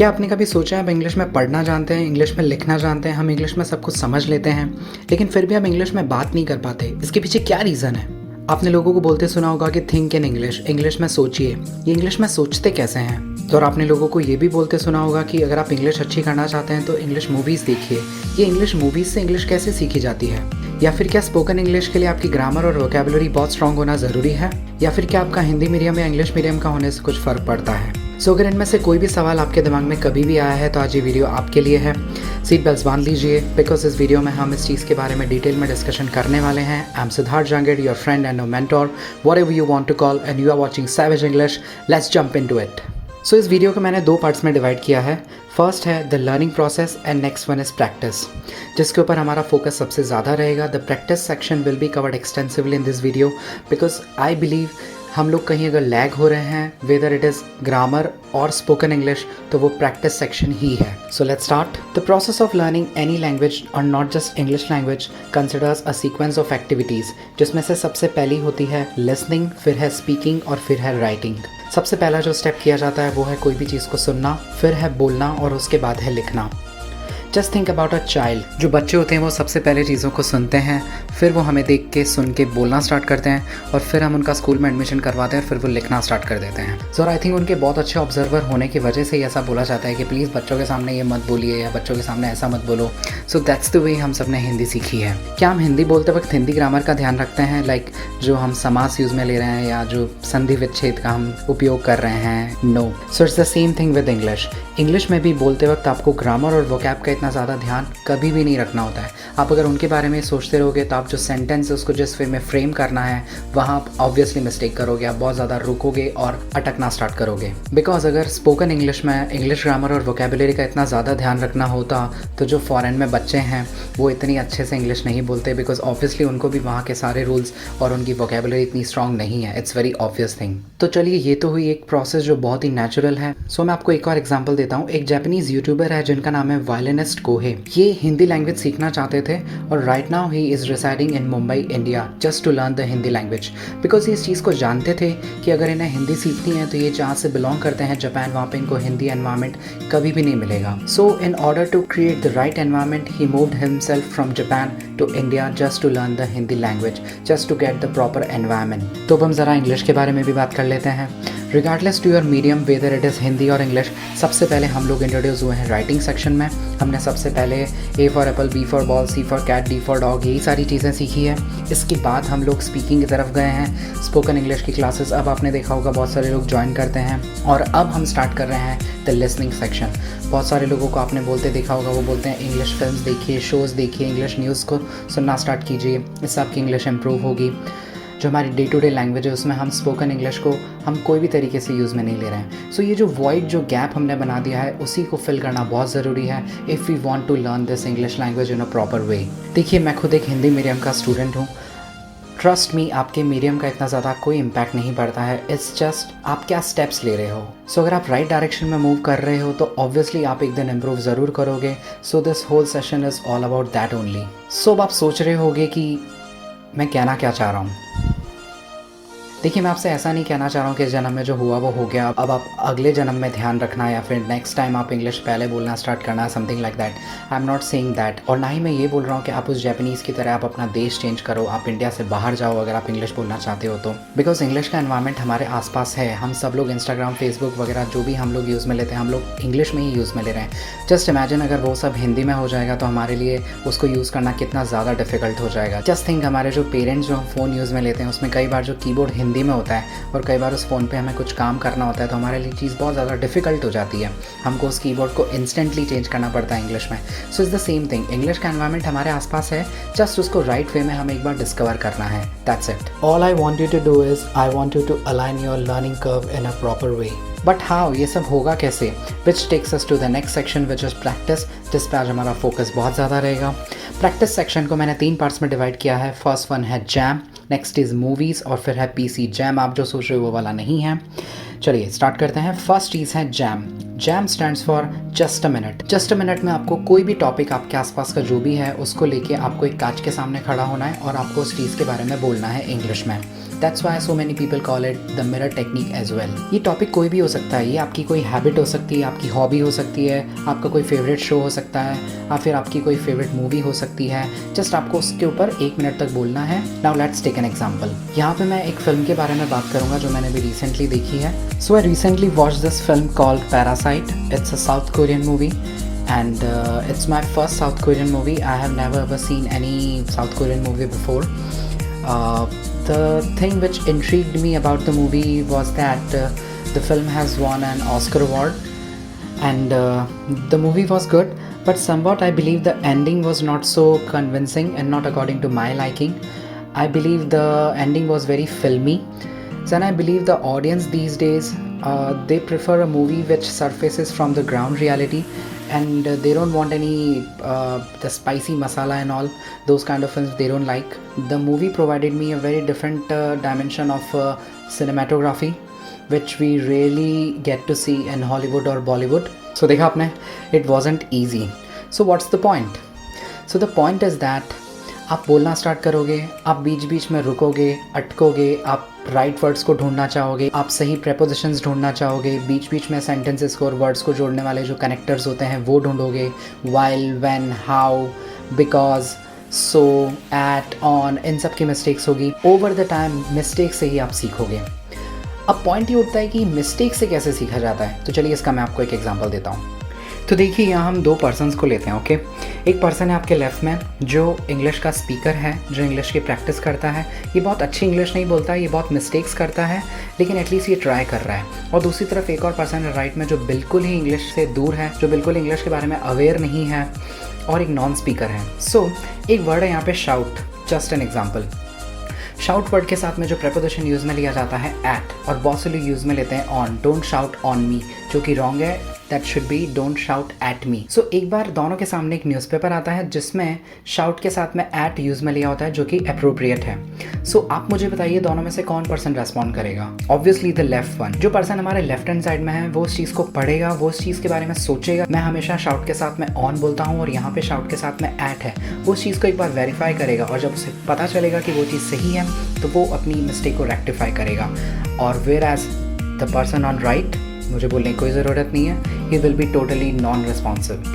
क्या आपने कभी सोचा है, हम इंग्लिश में पढ़ना जानते हैं, इंग्लिश में लिखना जानते हैं, हम इंग्लिश में सब कुछ समझ लेते हैं, लेकिन फिर भी हम इंग्लिश में बात नहीं कर पाते? इसके पीछे क्या रीज़न है? आपने लोगों को बोलते सुना होगा कि थिंक इन इंग्लिश, इंग्लिश में सोचिए। ये इंग्लिश में सोचते कैसे हैं? तो और आपने लोगों को ये भी बोलते सुना होगा कि अगर आप इंग्लिश अच्छी करना चाहते हैं तो इंग्लिश मूवीज़ देखिए। ये इंग्लिश मूवीज़ से इंग्लिश कैसे सीखी जाती है? या फिर क्या स्पोकन इंग्लिश के लिए आपकी ग्रामर और वोकैबुलरी बहुत स्ट्रांग होना ज़रूरी है? या फिर क्या आपका हिंदी मीडियम या इंग्लिश मीडियम का होने से कुछ फ़र्क पड़ता है? सो अगर इनमें से कोई भी सवाल आपके दिमाग में कभी भी आया है तो आज ये वीडियो आपके लिए है। सीट बेल्ट बांध लीजिए, बिकॉज इस वीडियो में हम इस चीज़ के बारे में डिटेल में डिस्कशन करने वाले हैं। I am Siddharth Jangid, your friend and mentor, whatever you want to call, and you are watching Savage English. Let's jump into it. So इस वीडियो को मैंने 2 पार्ट्स में डिवाइड किया है। फर्स्ट है the learning process and next one is practice, जिसके ऊपर हमारा फोकस सबसे ज़्यादा रहेगा। The practice section will be covered extensively in this video, because I believe हम लोग कहीं अगर लैग हो रहे हैं वेदर इट इज़ ग्रामर और स्पोकन इंग्लिश, तो वो प्रैक्टिस सेक्शन ही है। So let's start. The process of learning any language और not just English language considers a sequence of activities, जिसमें से सबसे पहली होती है लिसनिंग, फिर है स्पीकिंग और फिर है राइटिंग। सबसे पहला जो स्टेप किया जाता है वो है कोई भी चीज़ को सुनना, फिर है बोलना और उसके बाद है लिखना। Just think about a child. जो बच्चे होते हैं वो सबसे पहले चीज़ों को सुनते हैं, फिर वो हमें देख के सुन के बोलना स्टार्ट करते हैं और फिर हम उनका स्कूल में एडमिशन करवाते हैं, फिर वो लिखना स्टार्ट कर देते हैं। सो आई थिंक उनके बहुत अच्छे ऑब्जर्वर होने की वजह से ही ऐसा बोला जाता है कि प्लीज़ बच्चों के सामने ये मत बोलिए या बच्चों के सामने ऐसा मत बोलो। सो दैट्स द वे हम सब ने हिंदी सीखी है। क्या हम हिंदी बोलते वक्त हिंदी ग्रामर का ध्यान रखते हैं, लाइक जो हम समास यूज़ में ले रहे हैं या जो संधि विच्छेद का हम उपयोग कर रहे हैं? No. So it's the same thing with English. English में भी बोलते वक्त आपको ग्रामर और वोकैब का इतना ज़्यादा ध्यान कभी भी नहीं रखना होता है। आप अगर उनके बारे में सोचते रहोगे तो आप जो सेंटेंस है उसको जिस वे में फ्रेम करना है वहाँ आप ऑब्वियसली मिस्टेक करोगे, आप बहुत ज़्यादा रुकोगे और अटकना स्टार्ट करोगे। बिकॉज अगर स्पोकन इंग्लिश में इंग्लिश ग्रामर और वोकैबुलरी का इतना ज़्यादा ध्यान रखना होता तो जो फॉरेन में बच्चे हैं वो इतनी अच्छे से इंग्लिश नहीं बोलते, बिकॉज ऑब्वियसली उनको भी वहाँ के सारे रूल्स और उनकी वोकैबुलरी इतनी स्ट्रांग नहीं है। It's very obvious thing. तो चलिए, ये तो हुई एक प्रोसेस जो बहुत ही नेचुरल है। सो मैं आपको एक और एग्जाम्पल देता हूँ। एक जापानीज़ यूट्यूबर है जिनका नाम है वायलिनिस्ट कोहे। ये हिंदी लैंग्वेज सीखना चाहते थे और right now he is residing in Mumbai, India, just to learn the Hindi language, because ये इस चीज़ को जानते थे कि अगर इन्हें हिंदी सीखनी है तो ये जहाँ से बिलोंग करते हैं जापान, वहाँ पे इनको हिंदी एनवायरनमेंट कभी भी नहीं मिलेगा। So in order to create the right environment he moved himself from Japan to India just to learn the Hindi language, just to get the proper environment. तो अब हम ज़रा इंग्लिश के बारे में भी बात कर लेते हैं। Regardless to your medium, whether it is Hindi और इंग्लिश, सबसे पहले हम लोग इंट्रोड्यूस हुए हैं राइटिंग सेक्शन में। हमने सबसे पहले A for apple, B for ball, C for cat, D for dog, यही सारी चीज़ें सीखी है। इसके बाद हम लोग स्पीकिंग की तरफ गए हैं। स्पोकन इंग्लिश की क्लासेस अब आपने देखा होगा बहुत सारे लोग ज्वाइन करते हैं। और अब हम स्टार्ट कर रहे हैं द लिसनिंग सेक्शन। बहुत सारे लोगों को आपने बोलते देखा होगा, वो बोलते हैं इंग्लिश फिल्म्स देखिए, शोज़ देखिए, इंग्लिश न्यूज़ को सुनना स्टार्ट कीजिए, इससे आपकी इंग्लिश इंप्रूव होगी। जो हमारी डे टू डे लैंग्वेज है उसमें हम स्पोकन इंग्लिश को हम कोई भी तरीके से यूज़ में नहीं ले रहे हैं। सो ये जो वॉइड, जो गैप हमने बना दिया है, उसी को फिल करना बहुत ज़रूरी है if we want to learn this English language in a proper way. देखिए, मैं खुद एक हिंदी मीडियम का स्टूडेंट हूँ। ट्रस्ट मी, आपके मीडियम का इतना ज़्यादा कोई इम्पैक्ट नहीं पड़ता है। इट्स जस्ट आप क्या स्टेप्स ले रहे हो। सो अगर आप राइट डायरेक्शन में मूव कर रहे हो तो ऑब्वियसली आप एक दिन इम्प्रूव ज़रूर करोगे। So this whole session is all about that only. So अब आप सोच रहे होगे कि मैं कहना क्या चाह रहा हूँ। देखिए, मैं आपसे ऐसा नहीं कहना चाह रहा हूँ कि इस जन्म में जो हुआ वो हो गया, अब आप अगले जन्म में ध्यान रखना या फिर नेक्स्ट टाइम आप इंग्लिश पहले बोलना स्टार्ट करना, something like that. I am not saying that. और ना ही मैं ये बोल रहा हूँ कि आप उस जापानीज़ की तरह आप अपना देश चेंज करो, आप इंडिया से बाहर जाओ अगर आप इंग्लिश बोलना चाहते हो तो। बिकॉज इंग्लिश का एनवायरनमेंट हमारे आसपास है। हम सब लोग इंस्टाग्राम, फेसबुक वगैरह जो भी हम लोग यूज़ में लेते हैं, हम लोग इंग्लिश में ही यूज़ में ले रहे हैं। जस्ट इमेजिन अगर वो सब हिंदी में हो जाएगा तो हमारे लिए उसको यूज़ करना कितना ज़्यादा डिफिकल्ट हो जाएगा। जस्ट थिंक, हमारे जो पेरेंट्स जो फ़ोन यूज़ में लेते हैं उसमें कई बार जो कीबोर्ड हिंदी में होता है और कई बार उस फ़ोन पे हमें कुछ काम करना होता है तो हमारे लिए चीज़ बहुत ज़्यादा डिफिकल्ट हो जाती है। हमको उस कीबोर्ड को इंस्टेंटली चेंज करना पड़ता है इंग्लिश में। So is the same thing. English का एनवायरनमेंट हमारे आसपास है, जस्ट उसको राइट वे में हमें एक बार डिस्कवर करना है। That's it. All I want you to do is I want you to align your learning curve in a proper way. But how, ये सब होगा कैसे? Which takes us to the next section which is practice, जिस पर आज हमारा focus बहुत ज़्यादा रहेगा। प्रैक्टिस सेक्शन को मैंने 3 पार्ट्स में डिवाइड किया है। फर्स्ट वन है जैम, नेक्स्ट इज़ मूवीज़ और फिर है पीसी। जैम आप जो सोच रहे हो वो वाला नहीं है। चलिए स्टार्ट करते हैं। फर्स्ट चीज़ है jam. Jam stands for just a minute. Just a minute में आपको कोई भी टॉपिक आपके आसपास का जो भी है उसको लेके आपको एक कांच के सामने खड़ा होना है और आपको उस चीज़ के बारे में बोलना है इंग्लिश में। That's why so many people call it the mirror technique as well. ये टॉपिक कोई भी हो सकता है, ये आपकी कोई हैबिट हो सकती है, आपकी हॉबी हो सकती है, आपका कोई फेवरेट शो हो सकता है, या फिर आपकी कोई फेवरेट मूवी हो सकती है। जस्ट आपको उसके ऊपर 1 मिनट तक बोलना है। Now let's take an example. यहाँ पे मैं एक फिल्म के बारे में बात करूँगा जो मैंने भी रिसेंटली देखी है। So I recently watch this film called Parasite. It's a South Korean movie and it's my first South Korean movie. I have never ever seen any South Korean movie before. The thing which intrigued me about the movie was that the film has won an Oscar award, and the movie was good, but somewhat I believe the ending was not so convincing and not according to my liking. I believe the ending was very filmy. And I believe the audience these days they prefer a movie which surfaces from the ground reality, and they don't want any the spicy masala and all those kind of films they don't like. The movie provided me a very different dimension of cinematography which we rarely get to see in Hollywood or Bollywood. So देखा आपने, it wasn't easy. So what's the point? So the point is that आप बोलना start करोगे, आप बीच बीच में रुकोगे, अटकोगे, आप right words को ढूंढना चाहोगे, आप सही प्रेपोजिशंस ढूंढना चाहोगे, बीच बीच में सेंटेंसेस को और वर्ड्स को जोड़ने वाले जो कनेक्टर्स होते हैं वो ढूंढोगे। While, when, how, because, so, at, on, in सब की मिस्टेक्स होगी। ओवर द टाइम मिस्टेक से ही आप सीखोगे। अब पॉइंट ये उठता है कि मिस्टेक से कैसे सीखा जाता है। तो चलिए इसका मैं आपको एक एग्जांपल देता हूँ। तो देखिए यहाँ हम 2 पर्सन्स को लेते हैं। ओके, एक पर्सन है आपके लेफ़्ट में जो इंग्लिश का स्पीकर है, जो इंग्लिश की प्रैक्टिस करता है। ये बहुत अच्छी इंग्लिश नहीं बोलता है, ये बहुत मिस्टेक्स करता है, लेकिन एटलीस्ट ये ट्राई कर रहा है। और दूसरी तरफ एक और पर्सन है राइट में जो बिल्कुल ही इंग्लिश से दूर है, जो बिल्कुल इंग्लिश के बारे में अवेयर नहीं है और एक नॉन स्पीकर है। सो एक वर्ड है यहाँ पे shout. Just an example, shout word के साथ में जो प्रेपोजिशन यूज़ में लिया जाता है एट, और बहुत से लोग यूज़ में लेते हैं on. Don't shout on me, जो कि रॉन्ग है। That should be don't shout at me. So एक बार दोनों के सामने एक न्यूज़पेपर आता है जिसमें शाउट के साथ में एट यूज़ में लिया होता है, जो कि अप्रोप्रिएट है। सो आप मुझे बताइए दोनों में से कौन पर्सन रेस्पॉन्ड करेगा? Obviously the left one. जो पर्सन हमारे लेफ्ट हैंड साइड में है वो उस चीज़ को पढ़ेगा, वो उस चीज़ के बारे में सोचेगा। मैं हमेशा शाउट के साथ में ऑन बोलता हूँ और यहाँ पे शाउट के साथ में एट है। वो उस चीज़ को एक बार वेरीफाई करेगा और जब उसे पता चलेगा कि वो चीज़ सही है तो वो अपनी मिस्टेक को रेक्टिफाई करेगा। और whereas the person on right, मुझे बोलने की कोई ज़रूरत नहीं है, he will be totally non-responsive.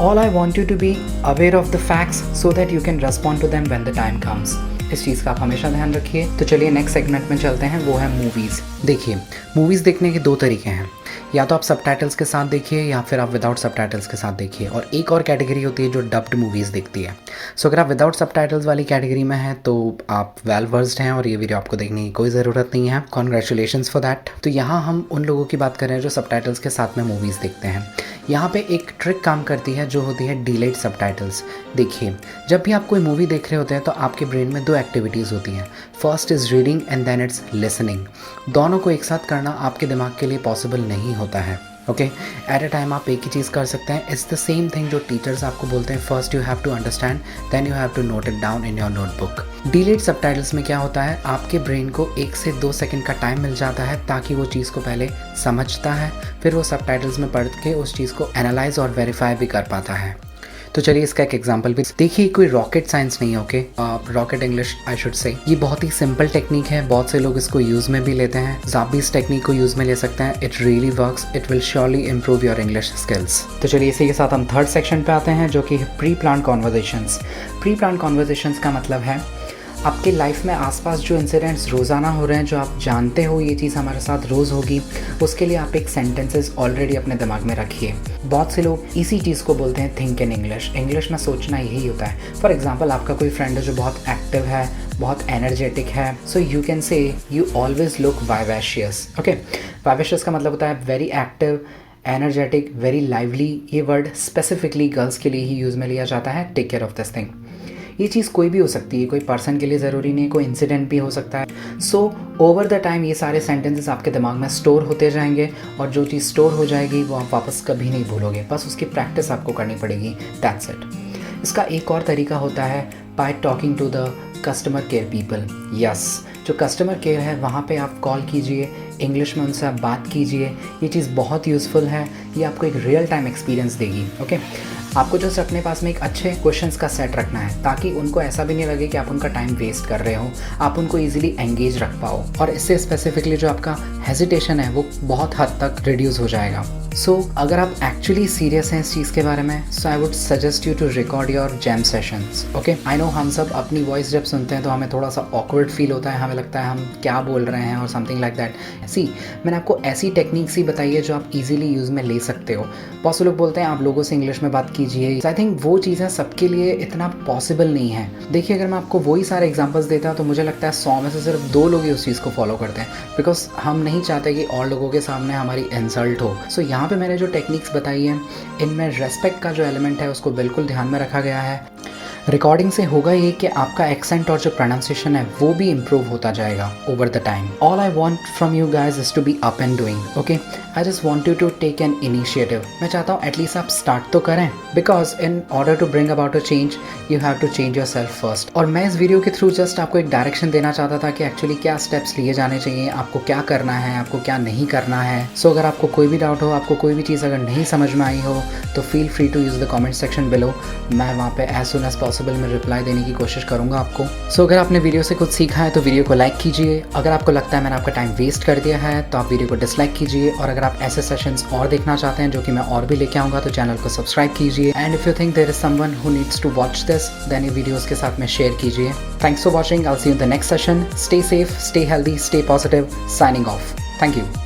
All I want you to be aware of the facts so that you can respond to them when the time comes. इस चीज़ का आप हमेशा ध्यान रखिए। तो चलिए नेक्स्ट सेगमेंट में चलते हैं, वो है मूवीज़। देखिए, मूवीज़ देखने के 2 तरीके हैं, या तो आप सबटाइटल्स के साथ देखिए या फिर आप विदाउट सबटाइटल्स के साथ देखिए। और एक और कैटेगरी होती है जो डब्ड मूवीज़ देखती है। सो अगर आप विदाउट सबटाइटल्स वाली कैटेगरी में हैं तो आप वेल वर्स्ड हैं और ये वीडियो आपको देखने की कोई ज़रूरत नहीं है। Congratulations for that. तो यहाँ हम उन लोगों की बात कर रहे हैं जो सबटाइटल्स के साथ में मूवीज़ देखते हैं। यहाँ पे एक ट्रिक काम करती है जो होती है डिलेड सबटाइटल्स। देखिए, जब भी आप कोई मूवी देख रहे होते हैं तो आपके ब्रेन में 2 एक्टिविटीज़ होती हैं। First is reading and then it's listening. दोनों को एक साथ करना आपके दिमाग के लिए पॉसिबल नहीं होता है। ओके, एट अ टाइम आप एक ही चीज़ कर सकते हैं। इट्स द सेम थिंग जो टीचर्स आपको बोलते हैं, first you have to understand then you have to note it down in your notebook. Delayed subtitles में क्या होता है, आपके ब्रेन को 1 से 2 सेकंड का टाइम मिल जाता है ताकि वो चीज़ को पहले समझता है, फिर वो सबटाइटल्स में पढ़ के उस चीज़ को एनालाइज और वेरीफाई भी कर पाता है। तो चलिए इसका एक एग्जांपल भी देखिए। कोई रॉकेट साइंस नहीं है। Okay, rocket English I should say. ये बहुत ही सिंपल टेक्निक है, बहुत से लोग इसको यूज़ में भी लेते हैं। आप भी इस टेक्निक को यूज़ में ले सकते हैं। It really works, it will surely improve your English skills. तो चलिए इसी के साथ हम 3rd सेक्शन पे आते हैं जो कि pre plan conversations. Pre plan conversations का मतलब है आपके लाइफ में आसपास जो इंसिडेंट्स रोज़ाना हो रहे हैं, जो आप जानते हो ये चीज़ हमारे साथ रोज़ होगी, उसके लिए आप एक सेंटेंसेस ऑलरेडी अपने दिमाग में रखिए। बहुत से लोग इसी चीज़ को बोलते हैं थिंक इन इंग्लिश। इंग्लिश में सोचना यही होता है। फॉर एग्जांपल, आपका कोई फ्रेंड है जो बहुत एक्टिव है, बहुत एनर्जेटिक है, so you can say you always look vivacious. Okay, vivacious का मतलब होता है very active, energetic, very lively. ये वर्ड स्पेसिफिकली गर्ल्स के लिए ही यूज़ में लिया जाता है। Take care of this thing. ये चीज़ कोई भी हो सकती है, कोई पर्सन के लिए ज़रूरी नहीं, कोई इंसिडेंट भी हो सकता है। सो ओवर द टाइम ये सारे सेंटेंसेस आपके दिमाग में स्टोर होते जाएंगे और जो चीज़ स्टोर हो जाएगी वो आप वापस कभी नहीं भूलोगे, बस उसकी प्रैक्टिस आपको करनी पड़ेगी। That's it. इसका एक और तरीका होता है by talking to the customer care people. Yes, जो कस्टमर केयर है वहाँ पे आप कॉल कीजिए, इंग्लिश में उनसे आप बात कीजिए। ये चीज़ बहुत यूज़फुल है, ये आपको एक रियल टाइम एक्सपीरियंस देगी। ओके, आपको जस्ट अपने पास में एक अच्छे क्वेश्चंस का सेट रखना है ताकि उनको ऐसा भी नहीं लगे कि आप उनका टाइम वेस्ट कर रहे हो, आप उनको इजीली एंगेज रख पाओ, और इससे स्पेसिफिकली जो आपका हेजिटेशन है वो बहुत हद तक रिड्यूस हो जाएगा। सो अगर आप एक्चुअली सीरियस हैं इस चीज़ के बारे में, so I would suggest you to record your jam sessions. Okay, I know हम सब अपनी वॉइस जब सुनते हैं तो हमें थोड़ा सा ऑकवर्ड फील होता है, हमें लगता है हम क्या बोल रहे हैं और समथिंग लाइक दैट। सी, मैंने आपको ऐसी टेक्निक्स ही बताई है जो आप इजीली यूज़ में ले सकते हो। बहुत से लोग बोलते हैं आप लोगों से इंग्लिश में बात कीजिए, आई थिंक वो चीज़ें सबके लिए इतना पॉसिबल नहीं है। देखिए, अगर मैं आपको वही सारे एग्जाम्पल्स देता तो मुझे लगता है 100 में से सिर्फ 2 लोग ही उस चीज़ को फॉलो करते हैं, बिकॉज हम नहीं चाहते कि और लोगों के सामने हमारी इंसल्ट हो। सो यहाँ पे मैंने जो टेक्निक्स बताई है, इनमें रेस्पेक्ट का जो एलिमेंट है उसको बिल्कुल ध्यान में रखा गया है। रिकॉर्डिंग से होगा ये कि आपका एक्सेंट और जो प्रोनाउंसिएशन है वो भी इम्प्रूव होता जाएगा over the time. All I want from you guys is to be up and doing. Okay, I just want you to take an initiative. मैं चाहता हूँ एटलीस्ट आप स्टार्ट तो करें, because in order to bring about a change you have to change yourself first. और मैं इस video के थ्रू जस्ट आपको एक डायरेक्शन देना चाहता था कि एक्चुअली क्या स्टेप्स लिए जाने चाहिए, आपको क्या करना है, आपको क्या नहीं करना है। सो अगर आपको कोई भी डाउट हो, आपको कोई भी चीज़ अगर नहीं समझ में आई हो, तो feel free to use the comment section below. मैं वहाँ पे एज सुन एज पॉसिबल में रिप्लाई देने की कोशिश करूंगा आपको। सो अगर आपने वीडियो से कुछ सीखा है तो वीडियो को लाइक कीजिए। अगर आपको लगता है मैंने आपका टाइम वेस्ट कर दिया है तो आप वीडियो को डिसलाइक कीजिए। और अगर आप ऐसे सेशंस और देखना चाहते हैं जो कि मैं और भी लेके आऊँगा तो चैनल को सब्सक्राइब कीजिए। And if you think there is someone who needs to watch this, then ये वीडियोज़ के साथ में शेयर कीजिए। Thanks for watching, I will see you in the next session. Stay safe, stay healthy, stay positive. Signing off. Thank you.